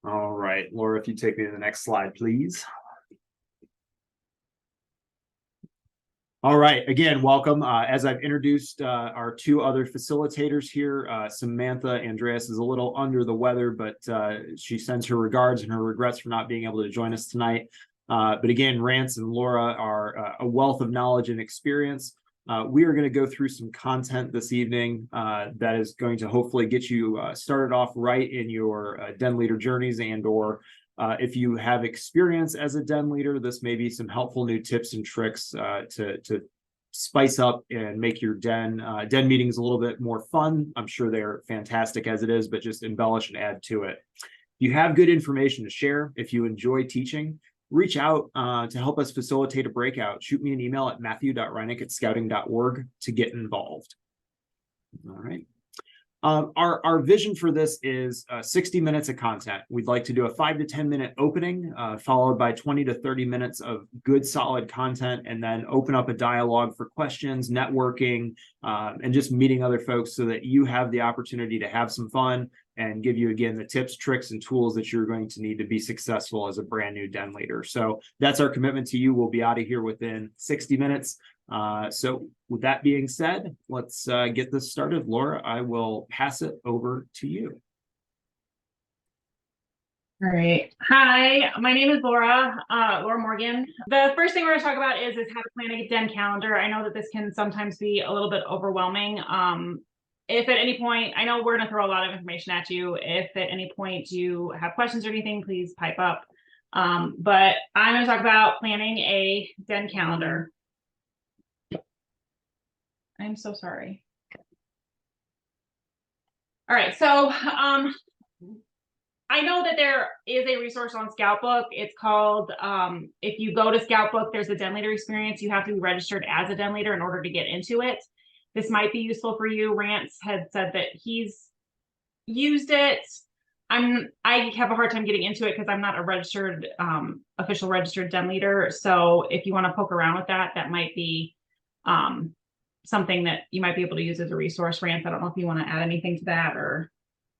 All right, Laura, if you take me to the next slide, please. All right, again, welcome. As I've introduced our two other facilitators here, Samantha Andreas is a little under the weather, but she sends her regards and her regrets for not being able to join us tonight. But again, Rance and Laura are a wealth of knowledge and experience. We are going to go through some content this evening that is going to hopefully get you started off right in your den leader journeys, and or if you have experience as a den leader, this may be some helpful new tips and tricks to spice up and make your den meetings a little bit more fun. I'm sure they're fantastic as it is, but just embellish and add to it. If you have good information to share, if you enjoy teaching, reach out to help us facilitate a breakout. Shoot me an email at matthew.reinick@scouting.org to get involved. All right. Our vision for this is 60 minutes of content. We'd like to do a 5 to 10 minute opening, followed by 20 to 30 minutes of good, solid content, and then open up a dialogue for questions, networking, and just meeting other folks so that you have the opportunity to have some fun and give you, again, the tips, tricks, and tools that you're going to need to be successful as a brand new den leader. So that's our commitment to you. We'll be out of here within 60 minutes. So with that being said, let's get this started. Laura, I will pass it over to you. All right. Hi, my name is Laura Morgan. The first thing we're going to talk about is how to plan a den calendar. I know that this can sometimes be a little bit overwhelming. If at any point, I know we're going to throw a lot of information at you. If at any point you have questions or anything, please pipe up. But I'm going to talk about planning a den calendar. I'm so sorry. All right, so I know that there is a resource on Scoutbook. It's called, if you go to Scoutbook, there's a den leader experience. You have to be registered as a den leader in order to get into it. This might be useful for you. Rance had said that he's used it. I have a hard time getting into it because I'm not a registered, official registered den leader. So if you want to poke around with that, that might be something that you might be able to use as a resource. Rance, I don't know if you want to add anything to that, or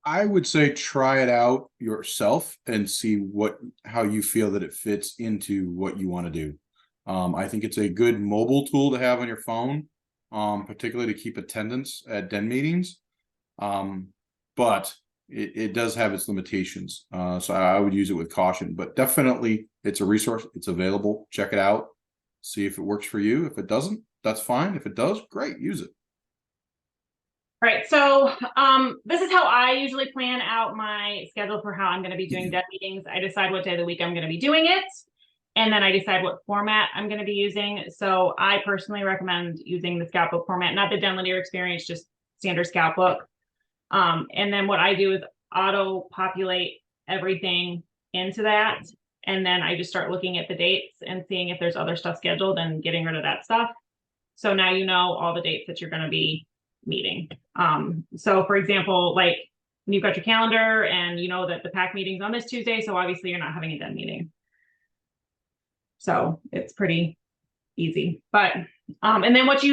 I would say try it out yourself and see how you feel that it fits into what you want to do. I think it's a good mobile tool to have on your phone, particularly to keep attendance at den meetings. But it does have its limitations. So I would use it with caution, but definitely it's a resource. It's available. Check it out. See if it works for you. If it doesn't, that's fine. If it does, great, use it. All right, so this is how I usually plan out my schedule for how I'm going to be doing den meetings. I decide what day of the week I'm going to be doing it, and then I decide what format I'm going to be using. So I personally recommend using the Scoutbook format, not the den leader experience, just standard Scoutbook. And then what I do is auto-populate everything into that, and then I just start looking at the dates and seeing if there's other stuff scheduled and getting rid of that stuff. So now you know all the dates that you're going to be meeting. So for example, like you've got your calendar and you know that the PAC meeting's on this Tuesday, so obviously you're not having a den meeting. So it's pretty easy. But and then what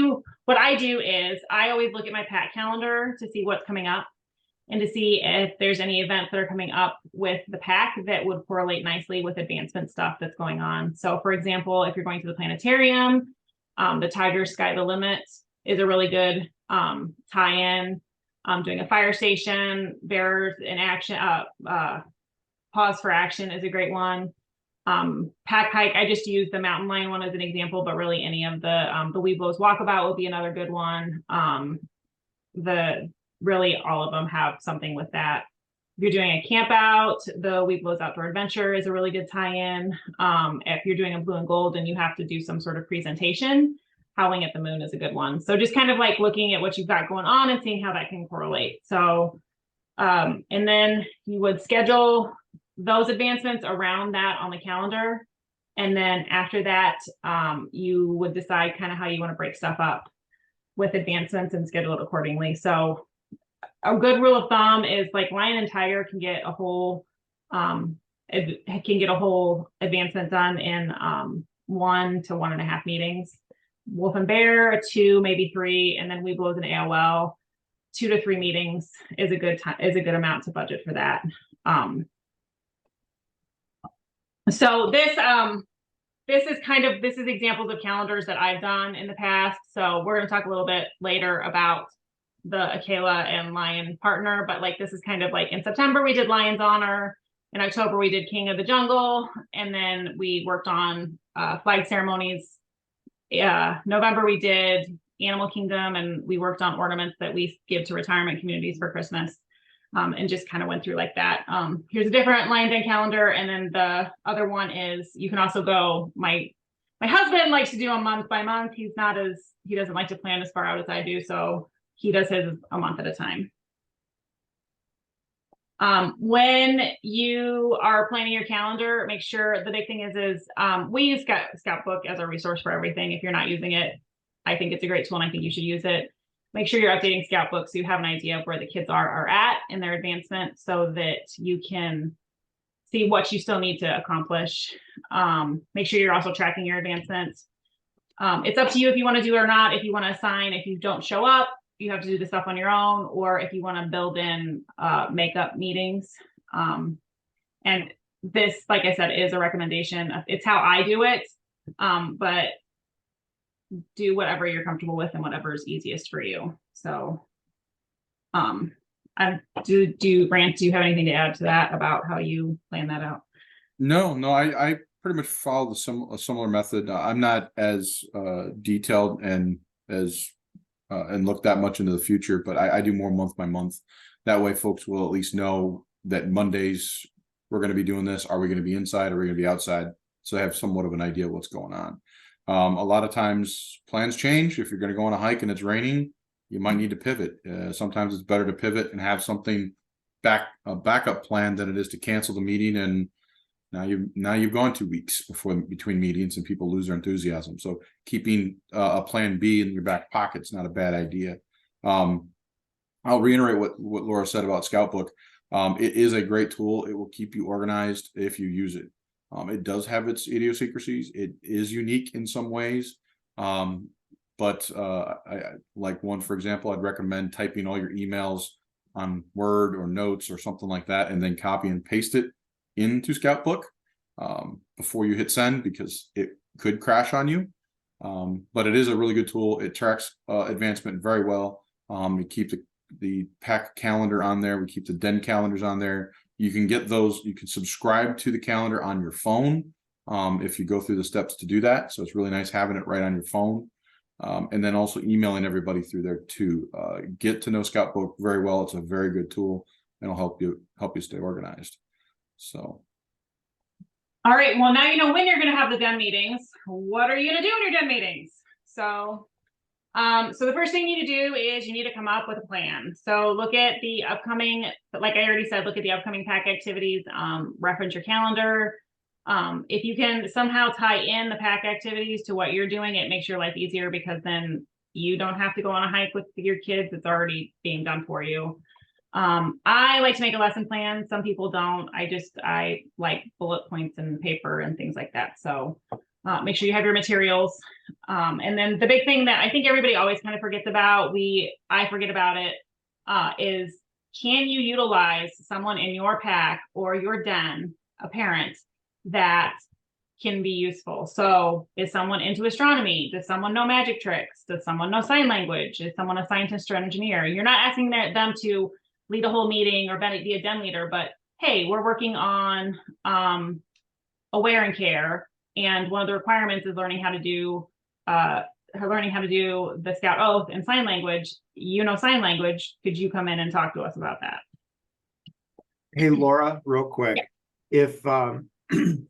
I do is I always look at my PAC calendar to see what's coming up and to see if there's any events that are coming up with the PAC that would correlate nicely with advancement stuff that's going on. So for example, if you're going to the planetarium, the Tiger Sky the Limit is a really good tie-in. Doing a fire station, Bearers in Action, Pause for Action is a great one. PAC Hike, I just used the Mountain Lion one as an example, but really any of the Weeblos Walkabout would be another good one. Really all of them have something with that. If you're doing a camp out, the Weeblos Outdoor Adventure is a really good tie-in. If you're doing a blue and gold and you have to do some sort of presentation, Howling at the Moon is a good one. So just kind of like looking at what you've got going on and seeing how that can correlate. So, and then you would schedule those advancements around that on the calendar. And then after that, you would decide kind of how you want to break stuff up with advancements and schedule it accordingly. So a good rule of thumb is like Lion and Tiger can get a whole advancement done in 1 to 1.5 meetings. Wolf and Bear, 2, maybe 3, and then Weeblos and AOL, 2 to 3 meetings is a good amount to budget for that. So this is examples of calendars that I've done in the past. So we're going to talk a little bit later about the Akela and Lion partner, but like this is kind of like in September we did Lion's Honor, in October we did King of the Jungle, and then we worked on flag ceremonies. November we did Animal Kingdom, and we worked on ornaments that we give to retirement communities for Christmas. And just kind of went through like that. Here's a different Lions Den calendar, and then the other one is you can also go. My husband likes to do a month by month. He doesn't like to plan as far out as I do, so he does his a month at a time. When you are planning your calendar, make sure the big thing is we use Scoutbook as a resource for everything. If you're not using it, I think it's a great tool, and I think you should use it. Make sure you're updating Scoutbook so you have an idea of where the kids are at in their advancement, so that you can see what you still need to accomplish. Make sure you're also tracking your advancements. It's up to you if you want to do it or not. If you want to assign, if you don't show up, you have to do the stuff on your own, or if you want to build in makeup meetings. And this, like I said, is a recommendation. It's how I do it, but do whatever you're comfortable with and whatever is easiest for you. So, Brant, do you have anything to add to that about how you plan that out? No, I pretty much follow a similar method. I'm not as detailed and look that much into the future, but I do more month by month. That way folks will at least know that Mondays we're going to be doing this. Are we going to be inside? Are we going to be outside? So I have somewhat of an idea of what's going on. A lot of times plans change. If you're going to go on a hike and it's raining, you might need to pivot. Sometimes it's better to pivot and have something a backup plan than it is to cancel the meeting, and now you've gone 2 weeks between meetings and people lose their enthusiasm. So keeping a plan B in your back pocket is not a bad idea. I'll reiterate what Laura said about Scoutbook. It is a great tool. It will keep you organized if you use it. It does have its idiosyncrasies. It is unique in some ways. But I like one, for example, I'd recommend typing all your emails on Word or Notes or something like that, and then copy and paste it into Scoutbook before you hit send, because it could crash on you. But it is a really good tool. It tracks advancement very well. We keep the pack calendar on there. We keep the den calendars on there. You can get those. You can subscribe to the calendar on your phone if you go through the steps to do that. So it's really nice having it right on your phone. And then also emailing everybody through there too. Get to know Scoutbook very well. It's a very good tool, and it'll help you stay organized. So. All right. Well, now you know when you're going to have the den meetings. What are you going to do in your den meetings? So the first thing you need to do is you need to come up with a plan. So look at the upcoming, like I already said, look at the upcoming pack activities, reference your calendar. If you can somehow tie in the pack activities to what you're doing, it makes your life easier, because then you don't have to go on a hike with your kids. It's already being done for you. I like to make a lesson plan. Some people don't. I like bullet points and paper and things like that. So make sure you have your materials. And then the big thing that I think everybody always kind of forgets about, I forget about it, is can you utilize someone in your pack or your den, a parent, that can be useful? So is someone into astronomy? Does someone know magic tricks? Does someone know sign language? Is someone a scientist or engineer? You're not asking them to lead a whole meeting or be a den leader, but hey, we're working on aware and care, and one of the requirements is learning how to do the Scout Oath and sign language. You know sign language. Could you come in and talk to us about that? Hey, Laura, real quick, if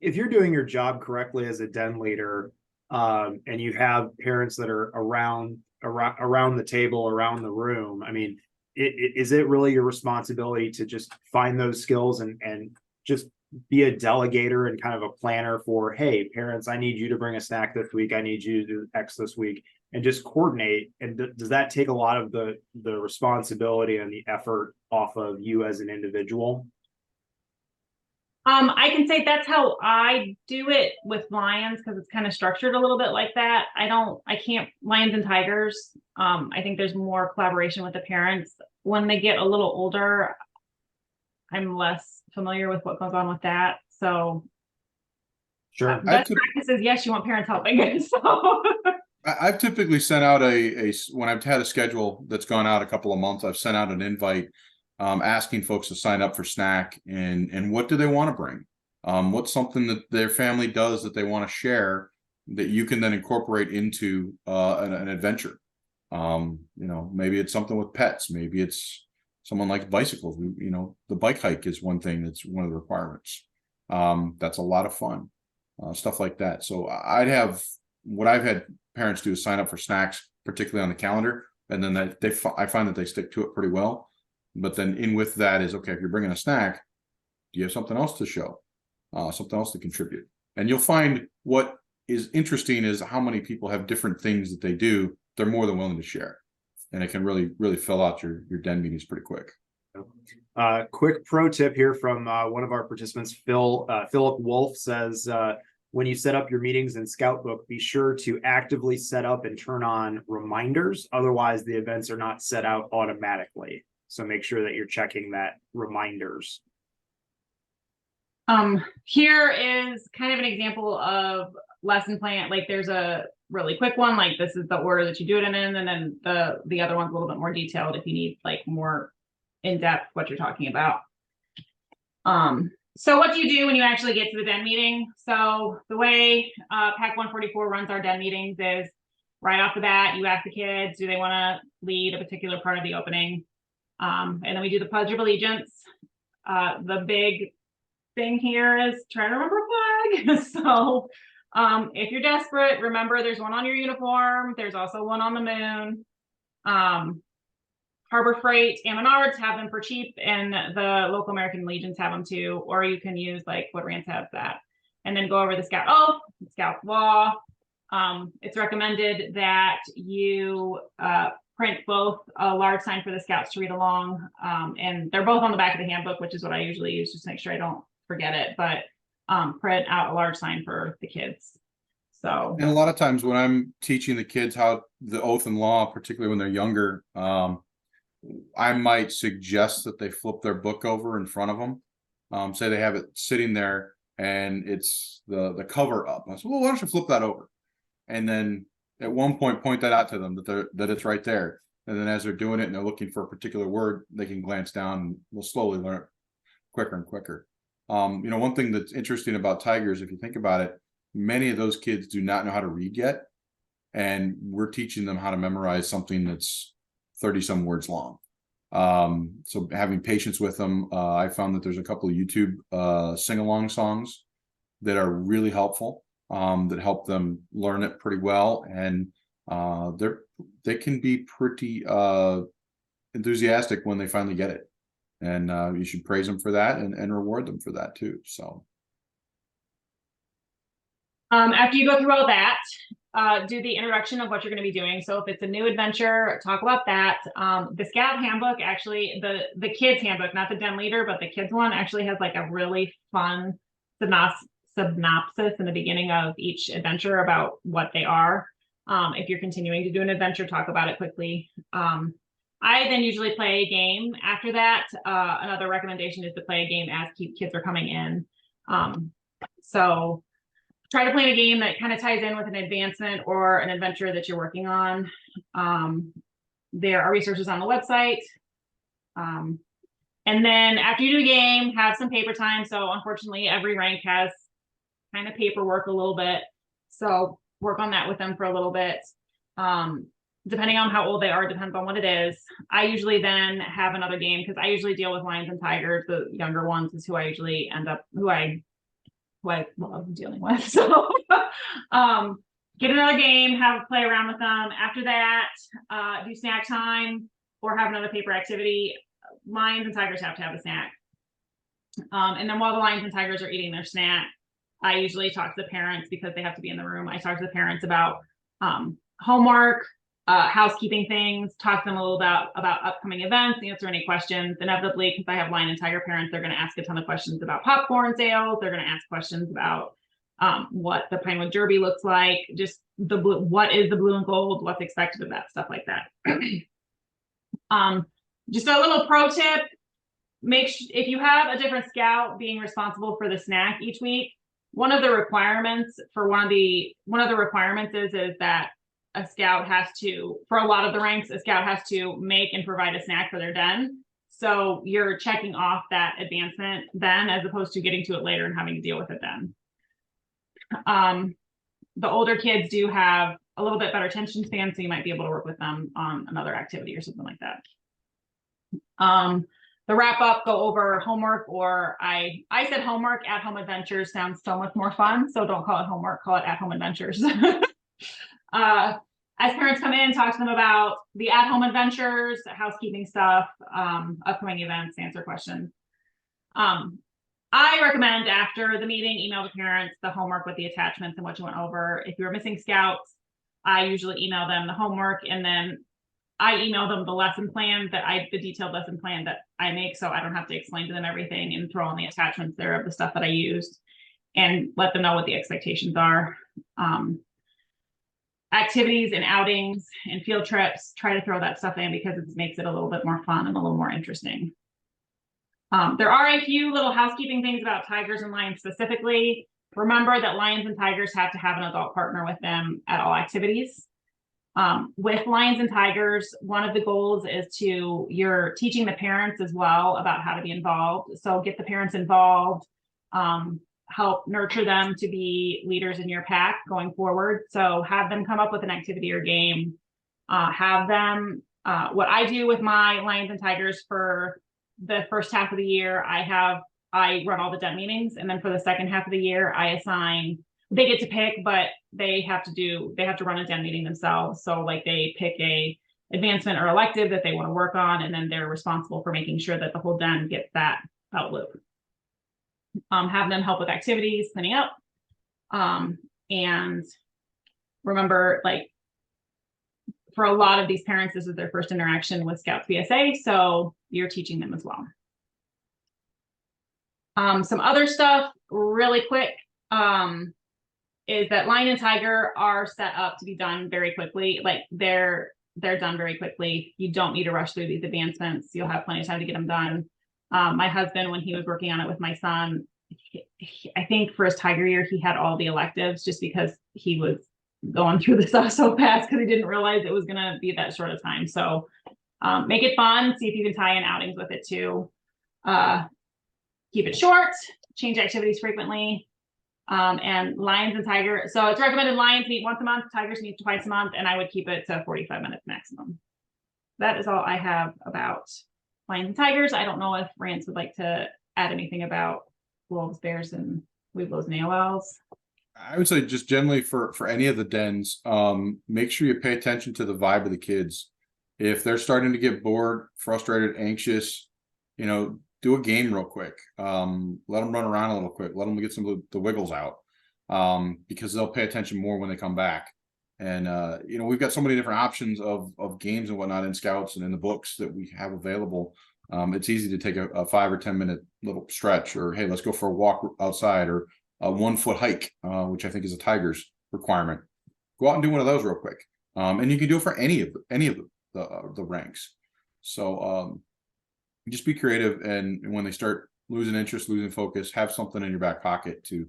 you're doing your job correctly as a den leader, and you have parents that are around the table, around the room, I mean, is it really your responsibility to just find those skills and just be a delegator and kind of a planner for, hey, parents, I need you to bring a snack this week. I need you to do X this week, and just coordinate. And does that take a lot of the responsibility and the effort off of you as an individual? I can say that's how I do it with Lions, because it's kind of structured a little bit like that. I can't Lions and Tigers. I think there's more collaboration with the parents. When they get a little older, I'm less familiar with what goes on with that. So Sure. Best practice is, yes, you want parents helping, so. I've typically sent out when I've had a schedule that's gone out a couple of months, I've sent out an invite asking folks to sign up for snack and what do they want to bring? What's something that their family does that they want to share that you can then incorporate into an adventure? Maybe it's something with pets, maybe it's someone likes bicycles. The bike hike is one thing that's one of the requirements. That's a lot of fun, stuff like that. So what I've had parents do is sign up for snacks, particularly on the calendar, and then I find that they stick to it pretty well. But then in with that is, okay, if you're bringing a snack, do you have something else to show, something else to contribute? And you'll find what is interesting is how many people have different things that they do. They're more than willing to share, and it can really, really fill out your den meetings pretty quick. Quick pro tip here from one of our participants, Philip Wolf says, when you set up your meetings in Scoutbook, be sure to actively set up and turn on reminders. Otherwise, the events are not set out automatically. So make sure that you're checking that reminders. Here is kind of an example of lesson plan. Like there's a really quick one, like this is the order that you do it in, and then the other one's a little bit more detailed if you need like more in-depth what you're talking about. So what do you do when you actually get to the den meeting? So the way PAC 144 runs our den meetings is right off the bat, you ask the kids, do they want to lead a particular part of the opening? And then we do the Pledge of Allegiance. The big thing here is try to remember a flag. So if you're desperate, remember there's one on your uniform. There's also one on the moon. Harbor Freight and Menards have them for cheap, and the local American Legions have them too, or you can use like Woodrands has that. And then go over the Scout Oath, Scout Law. It's recommended that you print both a large sign for the Scouts to read along, and they're both on the back of the handbook, which is what I usually use just to make sure I don't forget it, but print out a large sign for the kids. So, and a lot of times when I'm teaching the kids how the oath and law, particularly when they're younger, I might suggest that they flip their book over in front of them. Say they have it sitting there and it's the cover up. I said, well, why don't you flip that over? And then at one point that out to them that it's right there. And then as they're doing it and they're looking for a particular word, they can glance down and we'll slowly learn it quicker and quicker. One thing that's interesting about Tigers, if you think about it, many of those kids do not know how to read yet. And we're teaching them how to memorize something that's 30 some words long. So having patience with them, I found that there's a couple of YouTube sing-along songs that are really helpful, that help them learn it pretty well. And they can be pretty enthusiastic when they finally get it. And you should praise them for that and reward them for that too. So after you go through all that, do the introduction of what you're going to be doing. So if it's a new adventure, talk about that. The Scout handbook, actually, the kids handbook, not the den leader, but the kids one actually has like a really fun synopsis in the beginning of each adventure about what they are. If you're continuing to do an adventure, talk about it quickly. I then usually play a game after that. Another recommendation is to play a game as kids are coming in. So try to plan a game that kind of ties in with an advancement or an adventure that you're working on. There are resources on the website. And then after you do a game, have some paper time. So unfortunately, every rank has kind of paperwork a little bit. So work on that with them for a little bit. Depending on how old they are, depends on what it is. I usually then have another game because I usually deal with lions and tigers. The younger ones is who I usually who I love dealing with. So get another game, play around with them. After that, do snack time or have another paper activity. Lions and tigers have to have a snack. And then while the lions and tigers are eating their snack, I usually talk to the parents because they have to be in the room. I talk to the parents about homework, housekeeping things, talk to them a little about upcoming events, answer any questions. Inevitably, because I have lion and tiger parents, they're going to ask a ton of questions about popcorn sales. They're going to ask questions about what the Pinewood Derby looks like, just what is the blue and gold, what's expected of that, stuff like that. Just a little pro tip, if you have a different scout being responsible for the snack each week, one of the requirements for one of the requirements is that a scout has to, for a lot of the ranks, a scout has to make and provide a snack for their den. So you're checking off that advancement then, as opposed to getting to it later and having to deal with it then. The older kids do have a little bit better attention span, so you might be able to work with them on another activity or something like that. The wrap up, go over homework, or I said homework. At home adventures sounds so much more fun, so don't call it homework, call it at home adventures. As parents come in, talk to them about the at home adventures, housekeeping stuff, upcoming events, answer questions. I recommend after the meeting, email the parents the homework with the attachments and what you went over. If you're missing scouts, I usually email them the homework, and then I email them the lesson plan the detailed lesson plan that I make, so I don't have to explain to them everything and throw on the attachments there of the stuff that I used, and let them know what the expectations are. Activities and outings and field trips, try to throw that stuff in because it makes it a little bit more fun and a little more interesting. There are a few little housekeeping things about tigers and lions specifically. Remember that lions and tigers have to have an adult partner with them at all activities. With lions and tigers, one of the goals is you're teaching the parents as well about how to be involved. So get the parents involved, help nurture them to be leaders in your pack going forward. So have them come up with an activity or game, have them, what I do with my lions and tigers for the first half of the year, I run all the den meetings. And then for the second half of the year, I assign, they get to pick, but they have to run a den meeting themselves. So like they pick a advancement or elective that they want to work on, and then they're responsible for making sure that the whole den gets that out loop. Have them help with activities, cleaning up. And remember, like, for a lot of these parents, this is their first interaction with Scouts BSA, so you're teaching them as well. Some other stuff really quick is that lion and tiger are set up to be done very quickly. Like they're done very quickly. You don't need to rush through these advancements. You'll have plenty of time to get them done. My husband, when he was working on it with my son, I think for his tiger year, he had all the electives just because he was going through the stuff so fast because he didn't realize it was going to be that short of time. So make it fun. See if you can tie in outings with it too. Keep it short, change activities frequently. And lions and tigers. So it's recommended lions meet once a month, tigers meet twice a month, and I would keep it to 45 minutes maximum. That is all I have about lions and tigers. I don't know if Rance would like to add anything about wolves, bears, and weebles and AOLs. I would say just generally for any of the dens, make sure you pay attention to the vibe of the kids. If they're starting to get bored, frustrated, anxious, do a game real quick. Let them run around a little quick. Let them get some of the wiggles out, because they'll pay attention more when they come back. And we've got so many different options of games and whatnot in Scouts and in the books that we have available. It's easy to take a 5 or 10 minute little stretch, or hey, let's go for a walk outside, or a 1 foot hike, which I think is a tiger's requirement. Go out and do one of those real quick, and you can do it for any of the ranks. So just be creative, and when they start losing interest, losing focus, have something in your back pocket to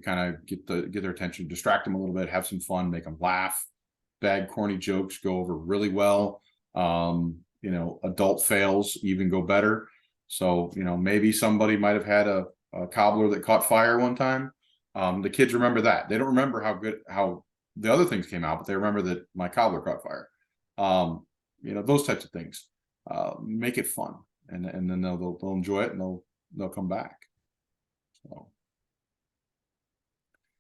kind of get their attention, distract them a little bit, have some fun, make them laugh. Bad corny jokes go over really well. Adult fails even go better. So maybe somebody might have had a cobbler that caught fire one time. The kids remember that. They don't remember how the other things came out, but they remember that my cobbler caught fire. Those types of things. Make it fun. And then they'll enjoy it, and they'll come back.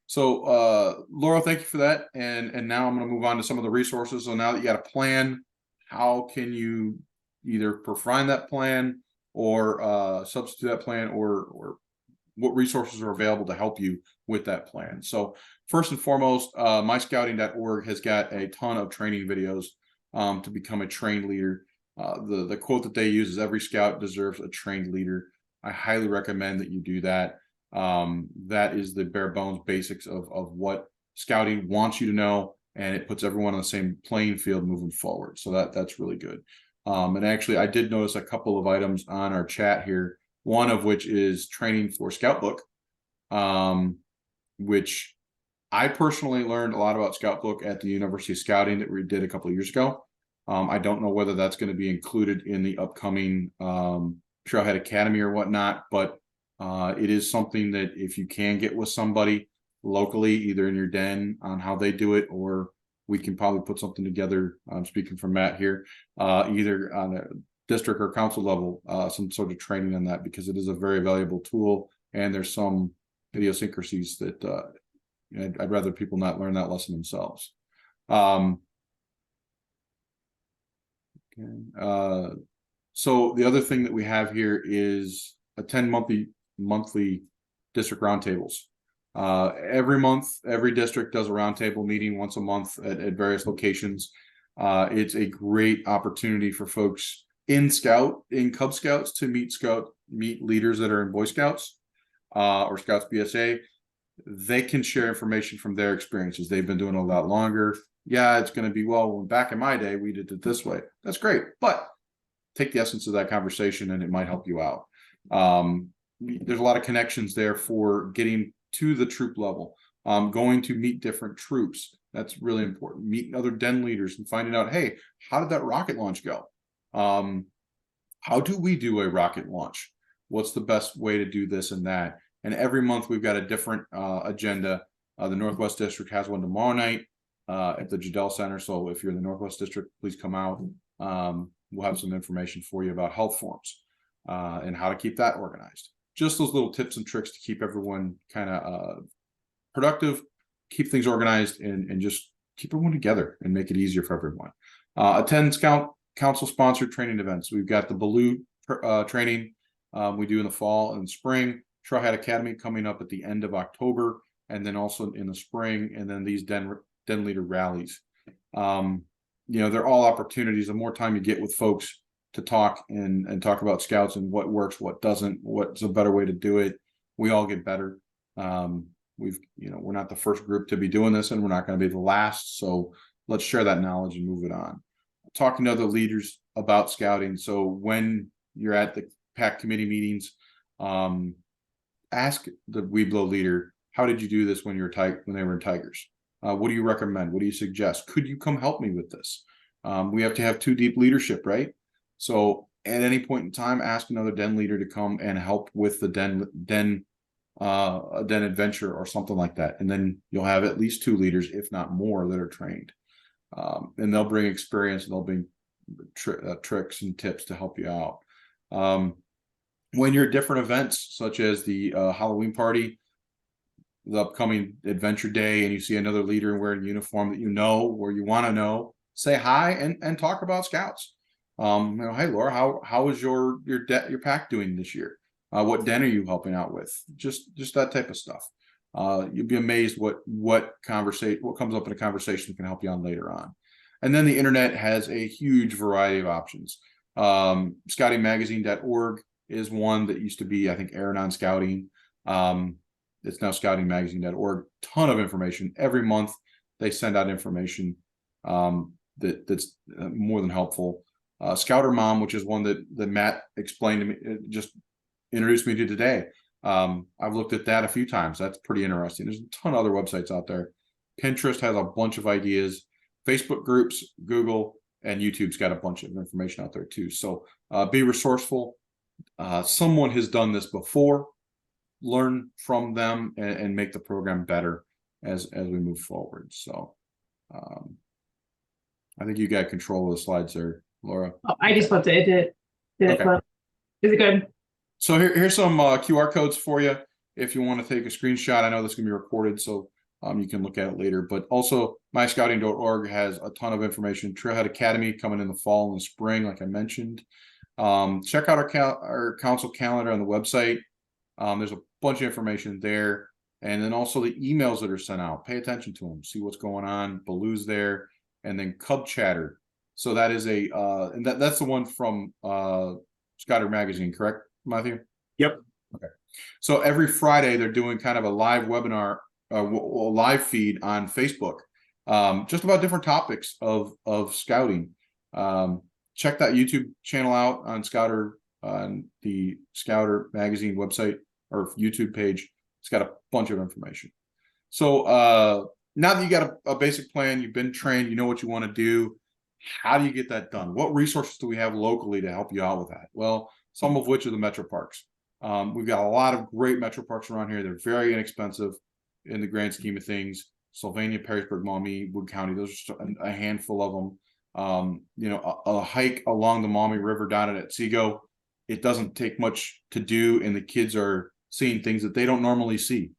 So Laura, thank you for that. And now I'm going to move on to some of the resources. So now that you got a plan, how can you either refine that plan or substitute that plan, or what resources are available to help you with that plan? So first and foremost, myscouting.org has got a ton of training videos to become a trained leader. The quote that they use is every scout deserves a trained leader. I highly recommend that you do that. That is the bare bones basics of what scouting wants you to know, and it puts everyone on the same playing field moving forward. So that's really good. And actually, I did notice a couple of items on our chat here, one of which is training for Scout Book. which I personally learned a lot about Scout Book at the University of Scouting that we did a couple of years ago. I don't know whether that's going to be included in the upcoming Trailhead Academy or whatnot, but it is something that if you can get with somebody locally, either in your den on how they do it, or we can probably put something together. I'm speaking from Matt here, either on a district or council level, some sort of training on that, because it is a very valuable tool, and there's some idiosyncrasies that I'd rather people not learn that lesson themselves. So the other thing that we have here is attend monthly district roundtables. Every month, every district does a roundtable meeting once a month at various locations. It's a great opportunity for folks in Cub Scouts to meet leaders that are in Boy Scouts or Scouts BSA. They can share information from their experiences. They've been doing it a lot longer. Yeah, it's going to be, well, back in my day, we did it this way. That's great. But take the essence of that conversation and it might help you out. There's a lot of connections there for getting to the troop level, going to meet different troops. That's really important. Meeting other den leaders and finding out, hey, how did that rocket launch go? How do we do a rocket launch? What's the best way to do this and that? And every month we've got a different agenda. The Northwest District has one tomorrow night at the Jadell Center. So if you're in the Northwest District, please come out. We'll have some information for you about health forms and how to keep that organized. Just those little tips and tricks to keep everyone kind of productive, keep things organized, and just keep everyone together and make it easier for everyone. Attend Scout Council sponsored training events. We've got the Baloo training we do in the fall and spring. Trailhead Academy coming up at the end of October, and then also in the spring, and then these den leader rallies. They're all opportunities. The more time you get with folks to talk and talk about Scouts and what works, what doesn't, what's a better way to do it, we all get better. We're not the first group to be doing this, and we're not going to be the last. So let's share that knowledge and move it on. Talking to other leaders about Scouting. So when you're at the PAC committee meetings, ask the Weeblo leader, how did you do this when they were in Tigers? What do you recommend? What do you suggest? Could you come help me with this? We have to have 2 deep leadership, right? So at any point in time, ask another den leader to come and help with the den adventure or something like that. And then you'll have at least 2 leaders, if not more, that are trained. And they'll bring experience, and they'll bring tricks and tips to help you out. When you're at different events, such as the Halloween party, the upcoming Adventure Day, and you see another leader wearing a uniform that you know or you want to know, say hi and talk about Scouts. Hey Laura, how is your pack doing this year? What den are you helping out with? Just that type of stuff. You'd be amazed what comes up in a conversation can help you on later on. And then the internet has a huge variety of options. Scoutingmagazine.org is one that used to be, I think, Aaron on Scouting. It's now scoutingmagazine.org. Ton of information. Every month they send out information that's more than helpful. Scouter Mom, which is one that Matt explained to me, just introduced me to today. I've looked at that a few times. That's pretty interesting. There's a ton of other websites out there. Pinterest has a bunch of ideas. Facebook groups, Google, and YouTube's got a bunch of information out there too. So be resourceful. Someone has done this before. Learn from them and make the program better as we move forward. So I think you got control of the slides there, Laura. Oh, I just flipped it. Did it flip? Is it good? So here's some QR codes for you if you want to take a screenshot. I know this is going to be recorded, so you can look at it later. But also, myscouting.org has a ton of information. Trailhead Academy coming in the fall and the spring, like I mentioned. Check out our council calendar on the website. There's a bunch of information there. And then also the emails that are sent out. Pay attention to them. See what's going on. Baloo's there. And then Cub Chatter. So that is and that's the one from Scouter Magazine, correct, Matthew? Yep. Okay. So every Friday they're doing kind of a live webinar, live feed on Facebook, just about different topics of scouting. Check that YouTube channel out on Scouter, on the Scouter Magazine website or YouTube page. It's got a bunch of information. So now that you got a basic plan, you've been trained, you know what you want to do. How do you get that done? What resources do we have locally to help you out with that? Well, some of which are the metro parks. We've got a lot of great metro parks around here. They're very inexpensive in the grand scheme of things. Sylvania, Perrysburg, Maumee, Wood County, those are just a handful of them. You know, a hike along the Maumee River down at Otsego, it doesn't take much to do, and the kids are seeing things that they don't normally see.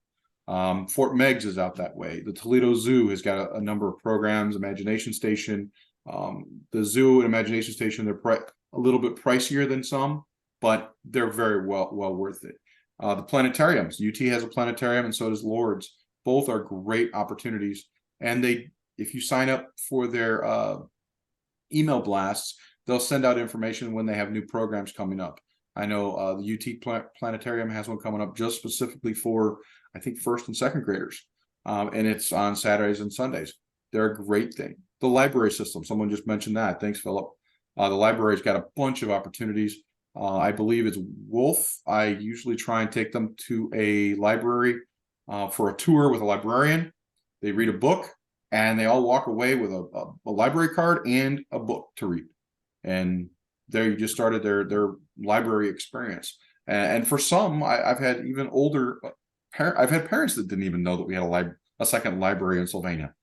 Fort Meigs is out that way. The Toledo Zoo has got a number of programs. Imagination Station, the zoo and Imagination Station, they're a little bit pricier than some, but they're very well worth it. The planetariums, UT has a planetarium, and so does Lourdes. Both are great opportunities, and if you sign up for their email blasts, they'll send out information when they have new programs coming up. I know the UT Planetarium has one coming up just specifically for, I think, first and second graders, and it's on Saturdays and Sundays. They're a great thing. The library system, someone just mentioned that. Thanks, Philip. The library's got a bunch of opportunities. I believe it's Wolf. I usually try and take them to a library for a tour with a librarian. They read a book, and they all walk away with a library card and a book to read. And there you just started their library experience. And for some, I've had even older I've had parents that didn't even know that we had a second library in Sylvania,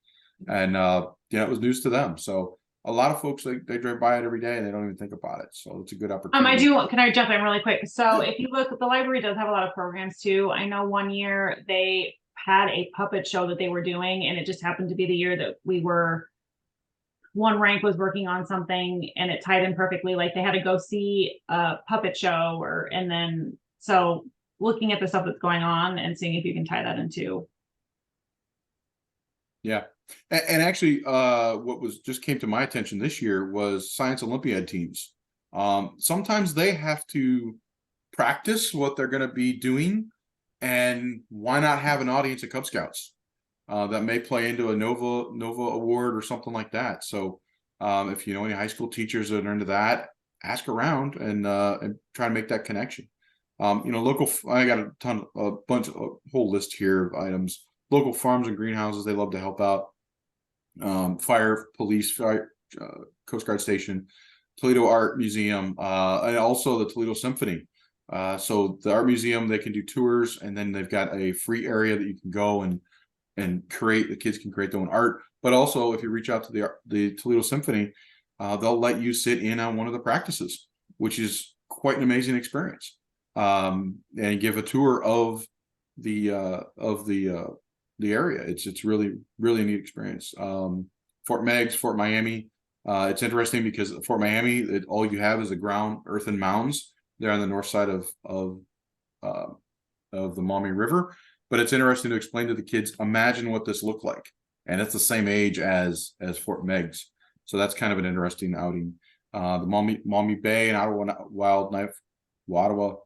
and it was news to them. So a lot of folks, they drive by it every day and they don't even think about it. So it's a good opportunity. Can I jump in really quick? So if you look, the library does have a lot of programs too. I know one year they had a puppet show that they were doing, and it just happened to be the year that one rank was working on something, and it tied in perfectly. Like they had to go see a puppet show, so looking at the stuff that's going on and seeing if you can tie that into. Yeah. And actually, what just came to my attention this year was Science Olympiad teams. Sometimes they have to practice what they're going to be doing, and why not have an audience of Cub Scouts that may play into a Nova award or something like that. So if you know any high school teachers that are into that, ask around and try to make that connection. Local, I got a whole list here of items. Local farms and greenhouses, they love to help out. Fire, police, Coast Guard Station, Toledo Art Museum, and also the Toledo Symphony. So the art museum, they can do tours, and then they've got a free area that you can go and the kids can create their own art. But also, if you reach out to the Toledo Symphony, they'll let you sit in on one of the practices, which is quite an amazing experience. And give a tour of the area. It's really, really a neat experience. Fort Meigs, Fort Miami. It's interesting because at Fort Miami, all you have is a ground earthen mounds there on the north side of the Maumee River. But it's interesting to explain to the kids, imagine what this looked like. And it's the same age as Fort Meigs. So that's kind of an interesting outing. The Maumee Bay and Ottawa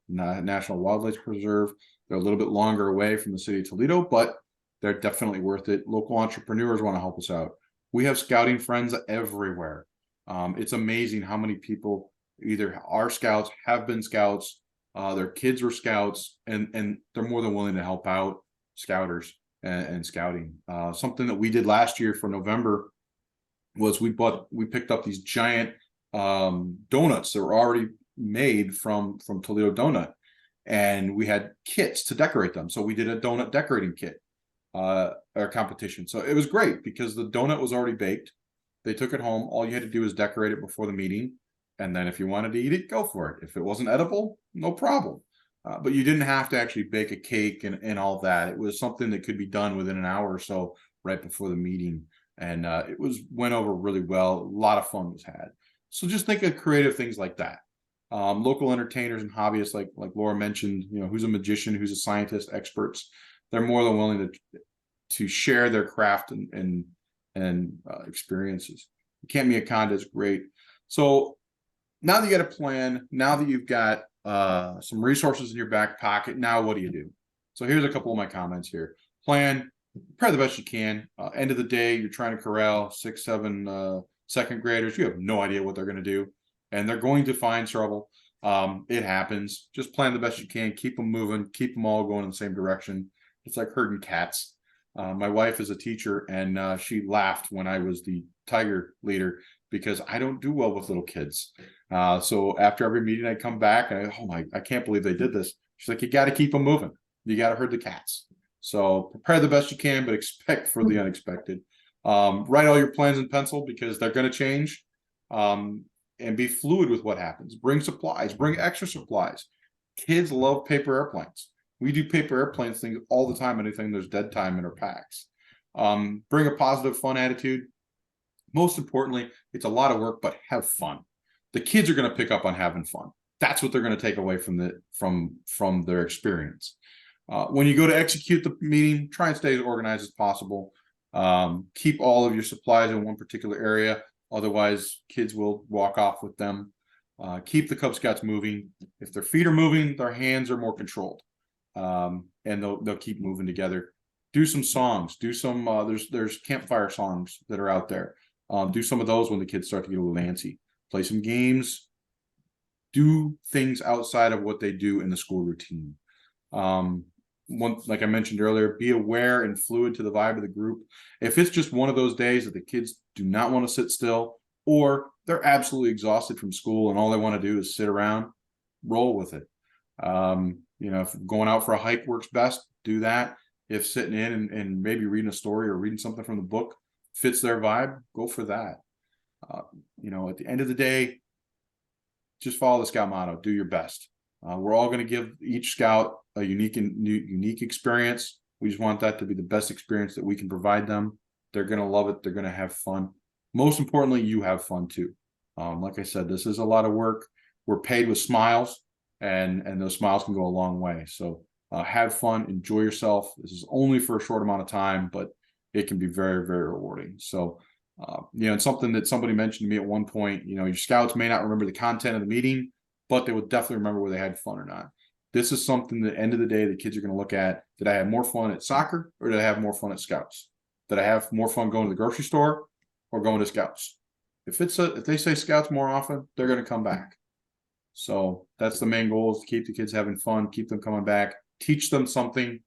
National Wildlife Preserve. They're a little bit longer away from the city of Toledo, but they're definitely worth it. Local entrepreneurs want to help us out. We have scouting friends everywhere. It's amazing how many people either are scouts, have been scouts, their kids were scouts, and they're more than willing to help out scouters and scouting. Something that we did last year for November was we picked up these giant donuts that were already made from Toledo Donut, and we had kits to decorate them. So we did a donut decorating kit or competition. So it was great because the donut was already baked. They took it home. All you had to do was decorate it before the meeting, and then if you wanted to eat it, go for it. If it wasn't edible, no problem. But you didn't have to actually bake a cake and all that. It was something that could be done within an hour or so right before the meeting, and went over really well. A lot of fun was had. So just think of creative things like that. Local entertainers and hobbyists, like Laura mentioned, who's a magician, who's a scientist, experts, they're more than willing to share their craft and experiences. Camp Me a Conda is great. So now that you got a plan, now that you've got some resources in your back pocket, now what do you do? So here's a couple of my comments here. Plan, prepare the best you can. End of the day, you're trying to corral 6, 7 second graders. You have no idea what they're going to do, and they're going to find trouble. It happens. Just plan the best you can. Keep them moving. Keep them all going in the same direction. It's like herding cats. My wife is a teacher, and she laughed when I was the Tiger leader because I don't do well with little kids. So after every meeting, I come back and I can't believe they did this. She's like, you got to keep them moving. You got to herd the cats. So prepare the best you can, but expect for the unexpected. Write all your plans in pencil because they're going to change. And be fluid with what happens. Bring supplies, bring extra supplies. Kids love paper airplanes. We do paper airplanes things all the time, anything there's dead time in our packs. Bring a positive, fun attitude. Most importantly, it's a lot of work, but have fun. The kids are going to pick up on having fun. That's what they're going to take away from their experience. When you go to execute the meeting, try and stay as organized as possible. Keep all of your supplies in one particular area. Otherwise, kids will walk off with them. Keep the Cub Scouts moving. If their feet are moving, their hands are more controlled. And they'll keep moving together. Do some songs. Do some there's campfire songs that are out there. Do some of those when the kids start to get a little antsy. Play some games. Do things outside of what they do in the school routine. Like I mentioned earlier, be aware and fluid to the vibe of the group. If it's just one of those days that the kids do not want to sit still, or they're absolutely exhausted from school and all they want to do is sit around, roll with it. If going out for a hike works best, do that. If sitting in and maybe reading a story or reading something from the book fits their vibe, go for that. At the end of the day, just follow the Scout motto, do your best. We're all going to give each Scout a unique experience. We just want that to be the best experience that we can provide them. They're going to love it. They're going to have fun. Most importantly, you have fun too. Like I said, this is a lot of work. We're paid with smiles, and those smiles can go a long way. So have fun, enjoy yourself. This is only for a short amount of time, but it can be very, very rewarding. So, it's something that somebody mentioned to me at one point. Your Scouts may not remember the content of the meeting, but they will definitely remember whether they had fun or not. This is something that at the end of the day, the kids are going to look at. Did I have more fun at soccer or did I have more fun at Scouts? Did I have more fun going to the grocery store or going to Scouts? If they say Scouts more often, they're going to come back. So that's the main goal, is to keep the kids having fun, keep them coming back, teach them something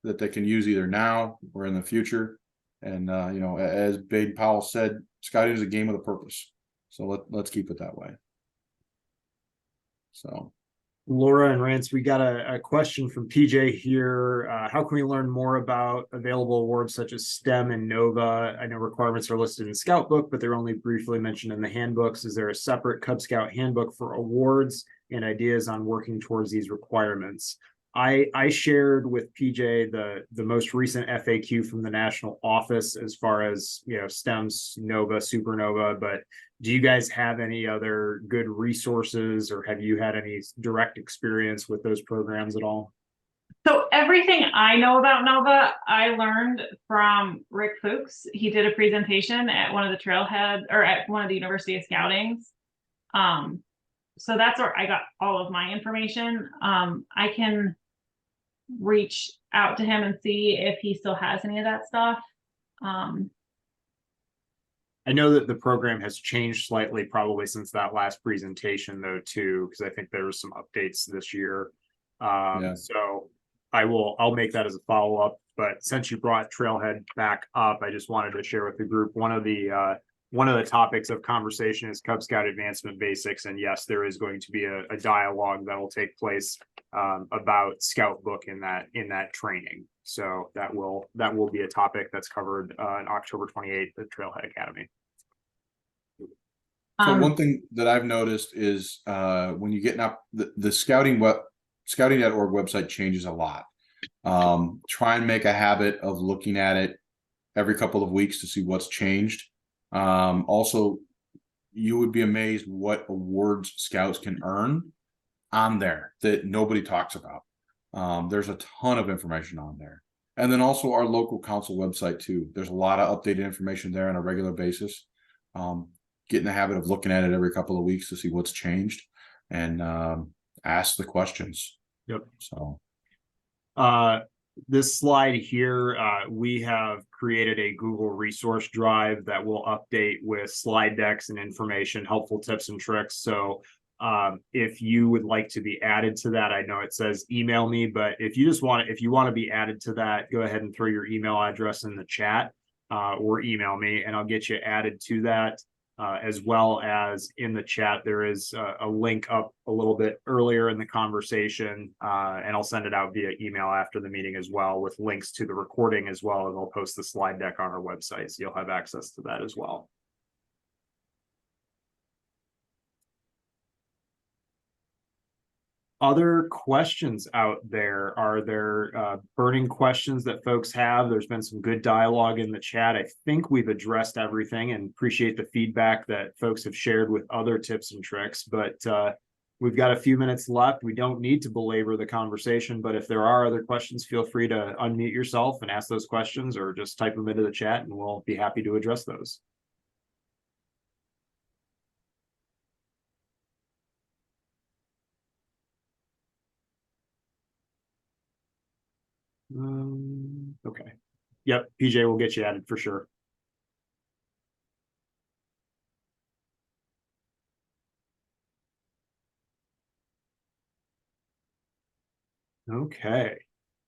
that they can use either now or in the future. And, as Baden Powell said, Scouting is a game with a purpose. So let's keep it that way. So, Laura and Rance, we got a question from PJ here. How can we learn more about available awards such as STEM and NOVA? I know requirements are listed in Scout Book, but they're only briefly mentioned in the handbooks. Is there a separate Cub Scout handbook for awards and ideas on working towards these requirements? I shared with PJ the most recent FAQ from the national office as far as STEMs, NOVA, Supernova, but do you guys have any other good resources, or have you had any direct experience with those programs at all? So everything I know about NOVA, I learned from Rick Fuchs. He did a presentation at one of the Trailhead or at one of the University of Scoutings. So that's where I got all of my information. I can reach out to him and see if he still has any of that stuff. I know that the program has changed slightly probably since that last presentation though too, because I think there were some updates this year. So I'll make that as a follow-up, but since you brought Trailhead back up, I just wanted to share with the group one of the topics of conversation is Cub Scout advancement basics. And yes, there is going to be a dialogue that will take place about Scout Book in that training. So that will be a topic that's covered on October 28th at Trailhead Academy. So one thing that I've noticed is when you get up the scouting.org website changes a lot. Try and make a habit of looking at it every couple of weeks to see what's changed. Also, you would be amazed what awards Scouts can earn on there that nobody talks about. There's a ton of information on there. And then also our local council website too. There's a lot of updated information there on a regular basis. Get in the habit of looking at it every couple of weeks to see what's changed and ask the questions. Yep. So this slide here, we have created a Google resource drive that will update with slide decks and information, helpful tips and tricks. So If you would like to be added to that, I know it says email me, but if you want to be added to that, go ahead and throw your email address in the chat, or email me and I'll get you added to that. As well as in the chat, there is a link up a little bit earlier in the conversation, and I'll send it out via email after the meeting as well, with links to the recording, as well as I'll post the slide deck on our website, so you'll have access to that as well. Other questions out there? Are there burning questions that folks have? There's been some good dialogue in the chat. I think we've addressed everything, and appreciate the feedback that folks have shared with other tips and tricks, but we've got a few minutes left. We don't need to belabor the conversation, but if there are other questions, feel free to unmute yourself and ask those questions, or just type them into the chat and we'll be happy to address those. Okay. Yep, PJ will get you added for sure. Okay.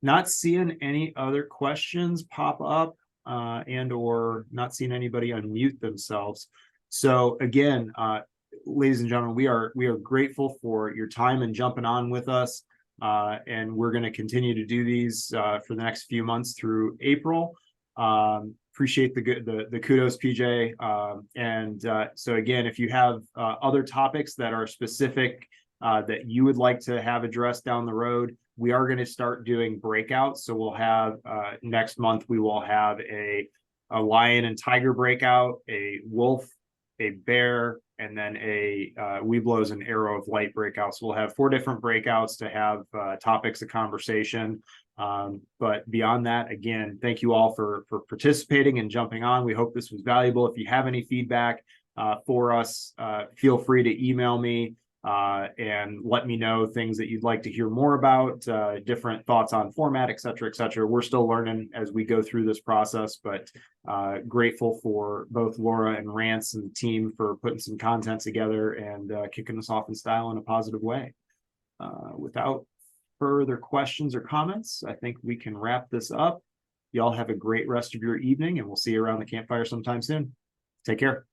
Not seeing any other questions pop up, and or not seeing anybody unmute themselves. So again, ladies and gentlemen, we are grateful for your time and jumping on with us. And we're going to continue to do these for the next few months through April. Appreciate the kudos, PJ. So again, if you have other topics that are specific that you would like to have addressed down the road, we are going to start doing breakouts. So we'll have next month, we will have a lion and tiger breakout, a wolf, a bear, and then a Webelos and Arrow of Light breakout. So we'll have 4 different breakouts to have topics of conversation. But beyond that, again, thank you all for participating and jumping on. We hope this was valuable. If you have any feedback for us, feel free to email me and let me know things that you'd like to hear more about, different thoughts on format, et cetera, et cetera. We're still learning as we go through this process, but grateful for both Laura and Rance and the team for putting some content together and kicking us off in style in a positive way. Without further questions or comments, I think we can wrap this up. Y'all have a great rest of your evening, and we'll see you around the campfire sometime soon. Take care.